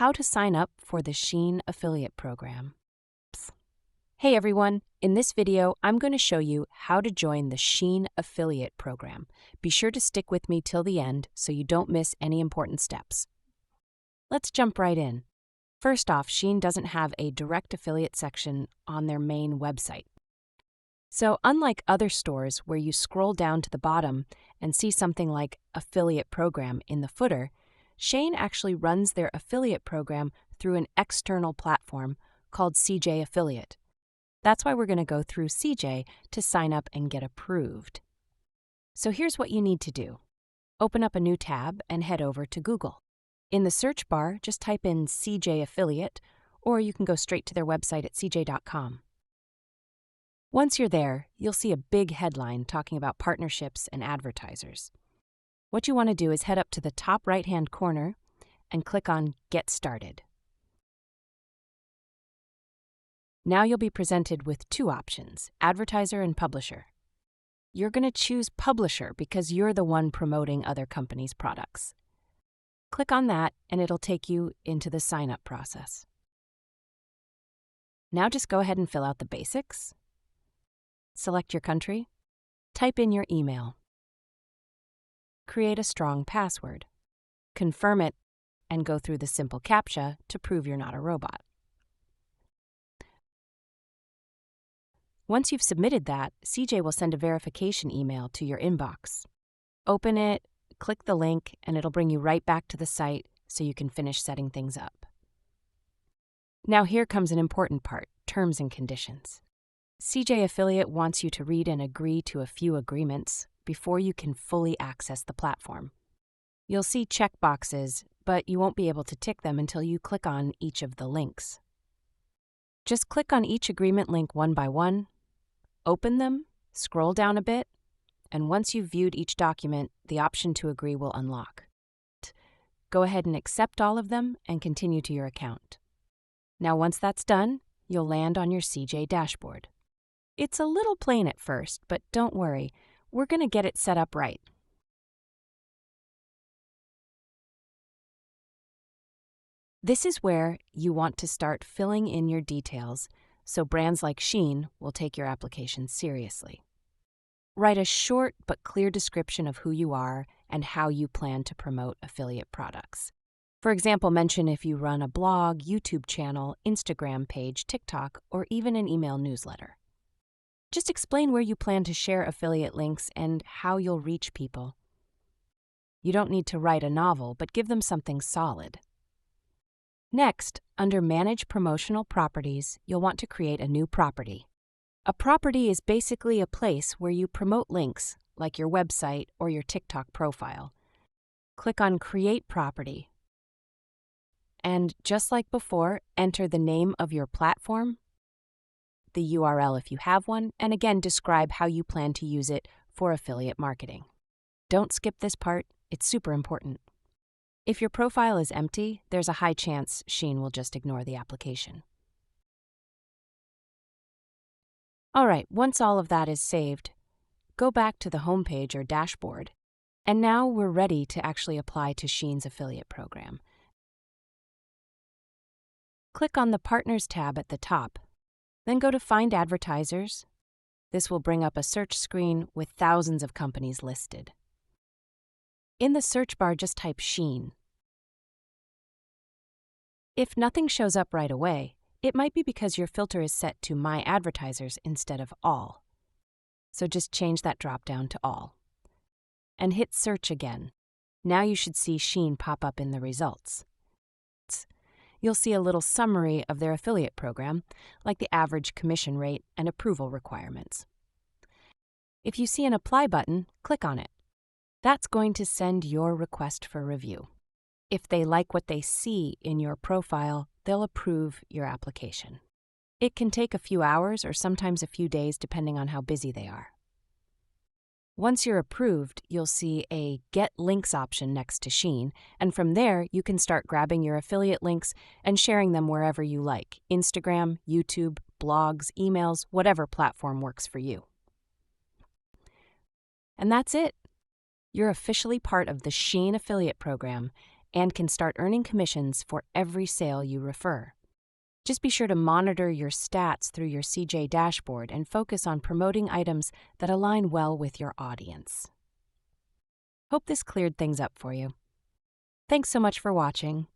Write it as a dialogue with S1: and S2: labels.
S1: how to sign up for the Shein affiliate program. Hey everyone, in this video, I'm going to show you how to join the Shein affiliate program. Be sure to stick with me till the end so you don't miss any important steps. Let's jump right in. First off, Shein doesn't have a direct affiliate section on their main website. So unlike other stores where you scroll down to the bottom and see something like affiliate program in the footer, Shein actually runs their affiliate program through an external platform called CJ Affiliate. That's why we're going to go through CJ to sign up and get approved. So here's what you need to do. Open up a new tab and head over to Google. In the search bar, just type in CJ Affiliate, or you can go straight to their website at cj.com. Once you're there, you'll see a big headline talking about partnerships and advertisers. What you want to do is head up to the top right-hand corner and click on Get Started. Now you'll be presented with two options, advertiser and publisher. You're going to choose publisher because you're the one promoting other companies' products. Click on that and it'll take you into the sign-up process. Now just go ahead and fill out the basics. Select your country. Type in your email. Create a strong password. Confirm it and go through the simple CAPTCHA to prove you're not a robot. Once you've submitted that, CJ will send a verification email to your inbox. Open it, click the link, and it'll bring you right back to the site so you can finish setting things up. Now here comes an important part, terms and conditions. CJ Affiliate wants you to read and agree to a few agreements before you can fully access the platform. You'll see checkboxes, but you won't be able to tick them until you click on each of the links. Just click on each agreement link one by one, open them, scroll down a bit, and once you've viewed each document, the option to agree will unlock. Go ahead and accept all of them and continue to your account. Now once that's done, you'll land on your CJ dashboard. It's a little plain at first, but don't worry, we're going to get it set up right. This is where you want to start filling in your details so brands like Shein will take your application seriously. Write a short but clear description of who you are and how you plan to promote affiliate products. For example, mention if you run a blog, YouTube channel, Instagram page, TikTok, or even an email newsletter. Just explain where you plan to share affiliate links and how you'll reach people. You don't need to write a novel, but give them something solid. Next, under Manage Promotional Properties, you'll want to create a new property. A property is basically a place where you promote links, like your website or your TikTok profile. Click on Create Property. And just like before, enter the name of your platform, the URL if you have one, and again describe how you plan to use it for affiliate marketing. Don't skip this part, it's super important. If your profile is empty, there's a high chance Shein will just ignore the application. Alright, once all of that is saved, go back to the homepage or dashboard, and now we're ready to actually apply to Shein's affiliate program. Click on the Partners tab at the top. Then go to Find Advertisers. This will bring up a search screen with thousands of companies listed. In the search bar, just type Shein. If nothing shows up right away, it might be because your filter is set to My Advertisers instead of All. So just change that drop-down to All. And hit Search again. Now you should see Shein pop up in the results. You'll see a little summary of their affiliate program, like the average commission rate and approval requirements. If you see an Apply button, click on it. That's going to send your request for review. If they like what they see in your profile, they'll approve your application. It can take a few hours or sometimes a few days depending on how busy they are. Once you're approved, you'll see a Get Links option next to Shein, and from there, you can start grabbing your affiliate links and sharing them wherever you like, Instagram, YouTube, blogs, emails, whatever platform works for you. And that's it. You're officially part of the Shein affiliate program, and can start earning commissions for every sale you refer. Just be sure to monitor your stats through your CJ dashboard and focus on promoting items that align well with your audience. Hope this cleared things up for you. Thanks so much for watching.